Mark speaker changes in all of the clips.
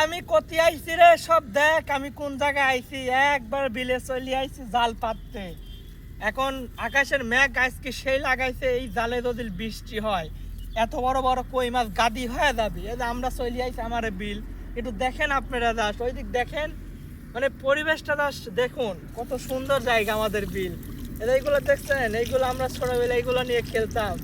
Speaker 1: আমি কোথায় আইছি রে, সব দেখ আমি কোন জায়গায় আইছি। একবার বিলে চলে আইছি জাল পাততে। এখন আকাশের মেঘ আজকে সেই লাগাইছে, এই জালে যদি বৃষ্টি হয় এত বড় বড় কই মাছ গাদি হয়ে যাবে। এই যে আমরা চলে আইছি আমার বিল, একটু দেখেন আপনারা জাস্ট ওই দিক দেখেন, মানে পরিবেশটা জাস্ট দেখুন কত সুন্দর জায়গা আমাদের বিল। এইগুলো দেখছেন, এইগুলো আমরা ছোটবেলায় এইগুলো নিয়ে খেলতাম।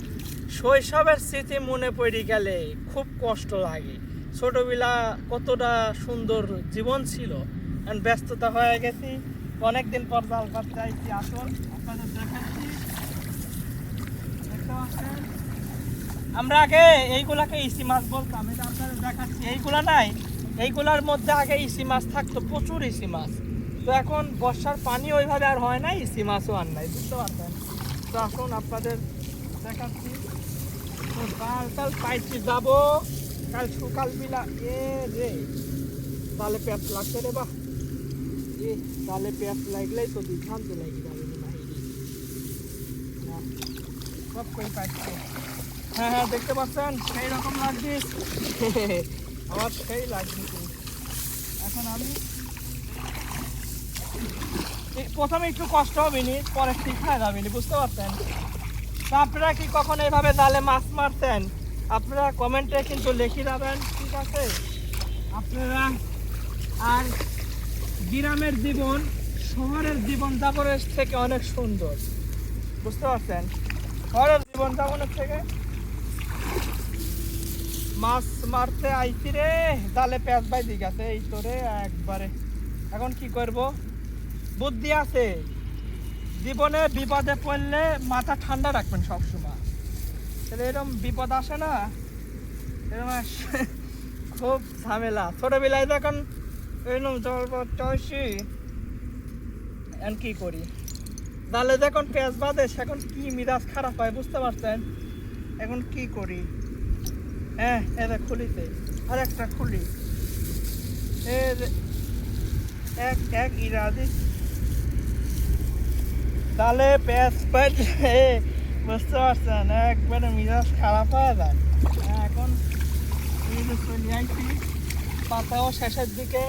Speaker 1: শৈশবের স্মৃতি মনে পড়ে গেলে খুব কষ্ট লাগে। ছোটবেলা কতটা সুন্দর জীবন ছিল, কারণ ব্যস্ততা হয়ে গেছি। অনেকদিন পর জাল পাততে আইছি। আসুন আপনাদের দেখাচ্ছি, দেখতে পাচ্ছেন আমরা আগে এইগুলাকে ইসি মাছ বলতাম। এটা আপনাদের দেখাচ্ছি, এইগুলা নাই, এইগুলার মধ্যে আগে ইসি মাছ থাকতো, প্রচুর ইসি মাছ। তো এখন বর্ষার পানি ওইভাবে আর হয় না, ইসি মাছও আর নাই, বুঝতে পারছেন। তো আসুন আপনাদের দেখাচ্ছি। তো জাল টাল পাইছি যাবো কাল সকাল বিলা। এ রে তালে পেঁচ লাগছে রে, বাহ এ তালে পেঁচ লাগলেই তো শান্ত লাগি যাবে না। সব কই পাইছে। হ্যাঁ হ্যাঁ দেখতে পাচ্ছেন, সেই রকম লাগছে আমার, সেই লাগছে। এখন আমি প্রথমে একটু কষ্ট হবে নি, পরে ঠিক হয়ে যাবে নি, বুঝতে পারছেন। তো আপনারা কি কখন এইভাবে জালে মাছ মারতেন? আপনারা কমেন্টে কিন্তু লিখে যাবেন, ঠিক আছে। আপনারা আর গ্রামের জীবন শহরের জীবন যাপনের থেকে অনেক সুন্দর, বুঝতে পারছেন। শহরের জীবন যাপনের থেকে মাছ মারতে আইছি রে, জালে পেঁচ বাই দিক আছে এই তো রে একবারে। এখন কি করব, বুদ্ধি আছে। জীবনে বিপদে পড়লে মাথা ঠান্ডা রাখবেন সবসময়, তাহলে এরকম বিপদ আসে না। এরকম খুব ঝামেলা। ছোটবেলায় যখন এরকম জল পড়ছি, এখন কি করি, জালে যখন পেঁচ বাঁধে সেখন কি মিজাজ খারাপ হয়, বুঝতে পারছেন। এখন কি করি, হ্যাঁ এটা খুলিতে আর একটা খুলি, এক এক ইরাদি জালে পেঁচ বাঁধলে বুঝতে পারছেন একবারে মিজাজ খারাপ হয়ে যায়। এখন চলে আইছি, পাতাও শেষের দিকে।